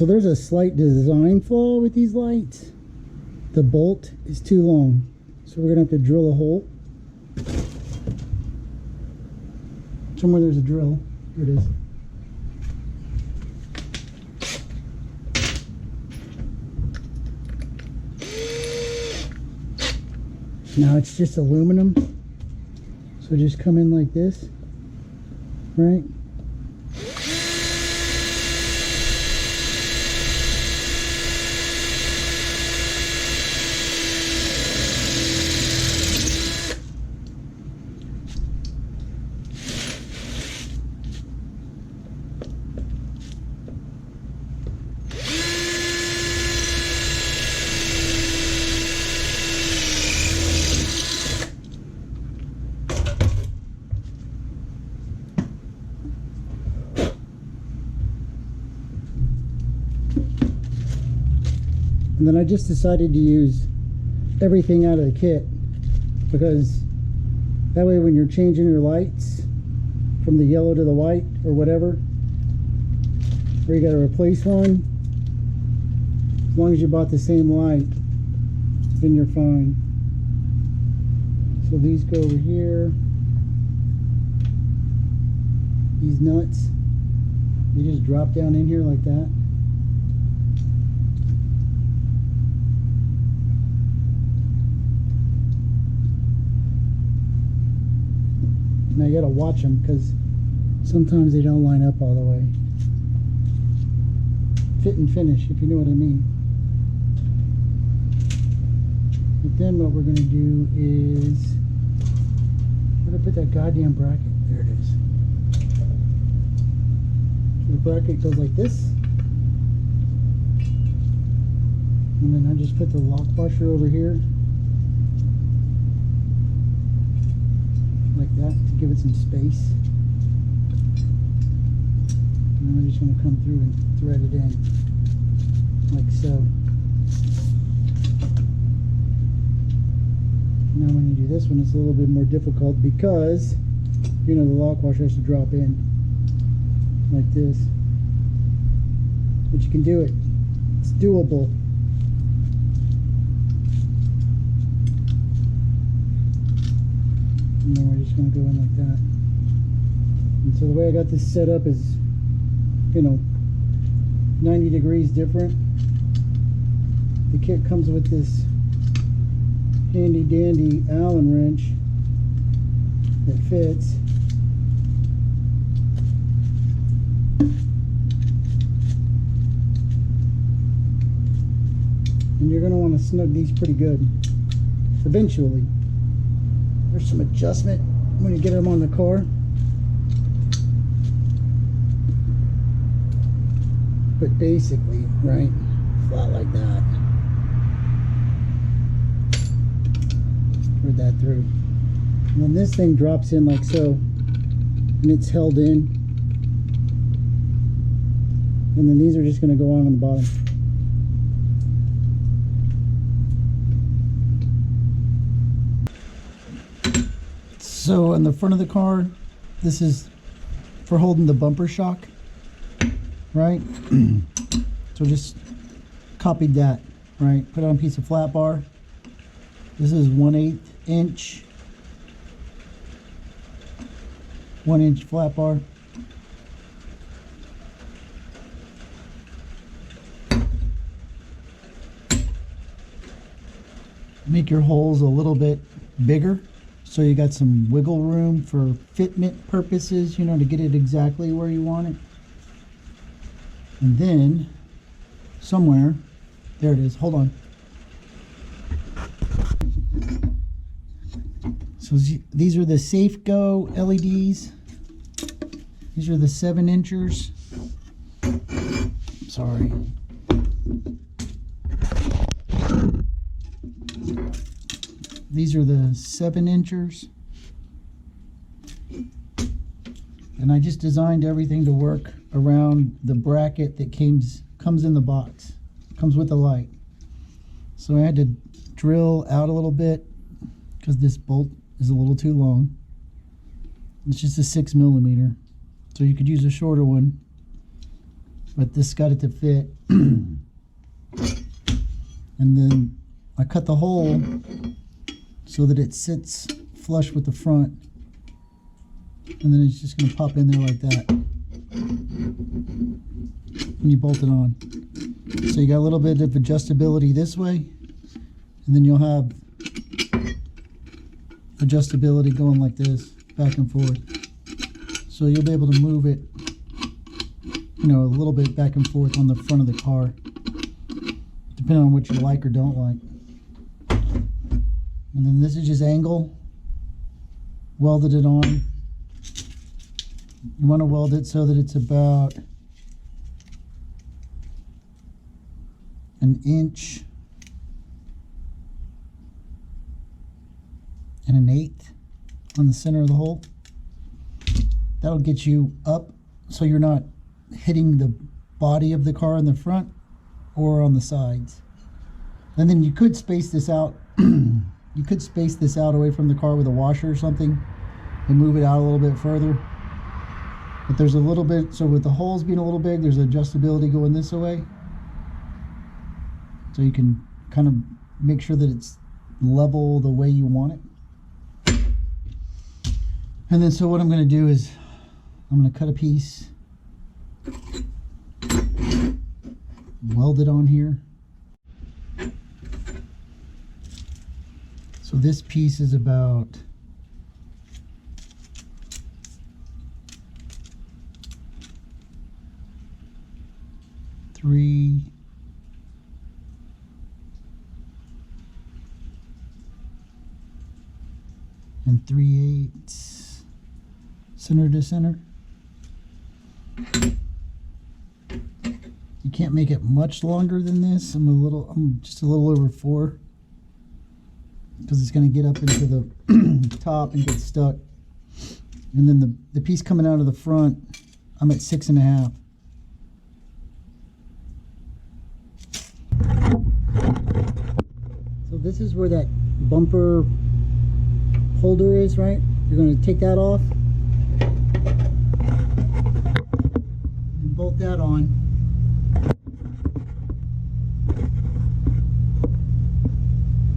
So there's a slight design flaw with these lights. The bolt is too long. So we're going to have to drill a hole. Somewhere there's a drill. Here it is. Now it's just aluminum. So just come in like this. Right? And then I just decided to use everything out of the kit, because that way when you're changing your lights from the yellow to the white or whatever, or you got to replace one, as long as you bought the same light, then you're fine. So these go over here. These nuts, they just drop down in here like that. Now you gotta watch them, because sometimes they don't line up all the way. Fit and finish, if you know what I mean. But then what we're gonna do is, where did I put that goddamn bracket? There it is. So the bracket goes like this. And then I just put the lock washer over here. Like that, to give it some space. And then we're just going to come through and thread it in like so. Now when you do this one, it's a little bit more difficult, because you know the lock washer has to drop in like this, but you can do it. It's doable. And then we're just going to go in like that. And so the way I got this set up is, you know, 90 degrees different. The kit comes with this handy dandy Allen wrench that fits. And you're going to want to snug these pretty good eventually. There's some adjustment when you get them on the car. But basically, right, flat like that. Thread that through. And then this thing drops in like so, and it's held in. And then these are just going to go on the bottom. So on the front of the car, this is for holding the bumper shock, right? So just copied that, right? Put it on a piece of flat bar. This is 1/8 inch, 1 inch flat bar. Make your holes a little bit bigger, so you got some wiggle room for fitment purposes, you know, to get it exactly where you want it. And then somewhere, there it is, hold on. So these are the Safe Go LEDs. These are the 7-inchers. Sorry. These are the 7-inchers. And I just designed everything to work around the bracket that comes in the box. Comes with the light. So I had to drill out a little bit because this bolt is a little too long. It's just a 6mm. So you could use a shorter one. but this got it to fit. And then I cut the hole so that it sits flush with the front, and then it's just going to pop in there like that, and you bolt it on. So you got a little bit of adjustability this way, and then you'll have adjustability going like this, back and forth. So you'll be able to move it, you know, a little bit back and forth on the front of the car, depending on what you like or don't like. And then this is just angle, welded it on. You want to weld it so that it's about an inch and an eighth on the center of the hole. That'll get you up so you're not hitting the body of the car in the front or on the sides. And then you could space this out. You could space this out away from the car with a washer or something and move it out a little bit further. But there's a little bit, so with the holes being a little big, there's adjustability going this way. So you can kind of make sure that it's level the way you want it. And then so what I'm going to do is I'm going to cut a piece, weld it on here. So this piece is about three and 3/8 center to center. You can't make it much longer than this. I'm just a little over 4, because it's going to get up into the top and get stuck. And then the piece coming out of the front, I'm at 6.5. So this is where that bumper holder is, right? You're going to take that off and bolt that on.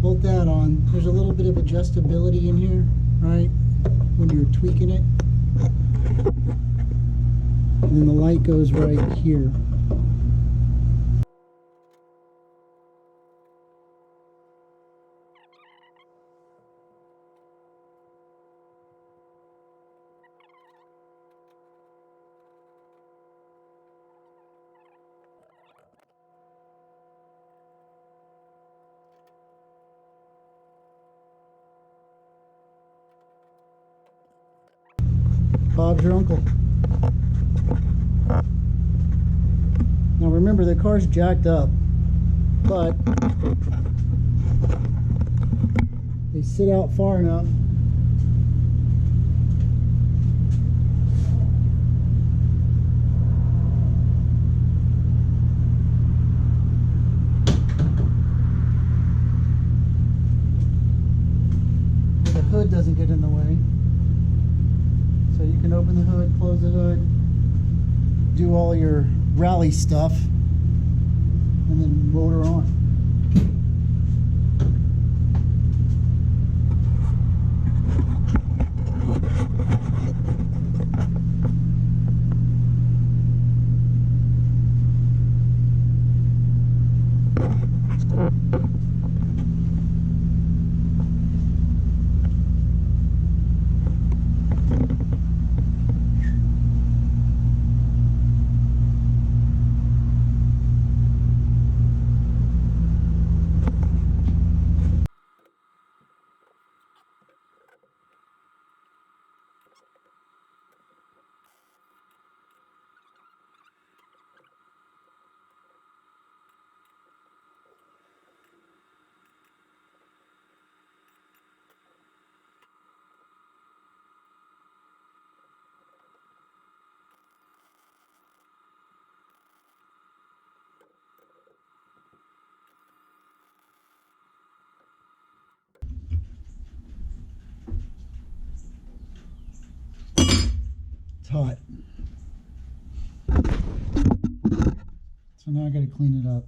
Bolt that on. There's a little bit of adjustability in here, right, when you're tweaking it. And then the light goes right here. Bob's your uncle. Now remember, the car's jacked up, but they sit out far enough where the hood doesn't get in the way. So you can open the hood, close the hood, do all your rally stuff, and then motor on. It's hot. So now I got to clean it up.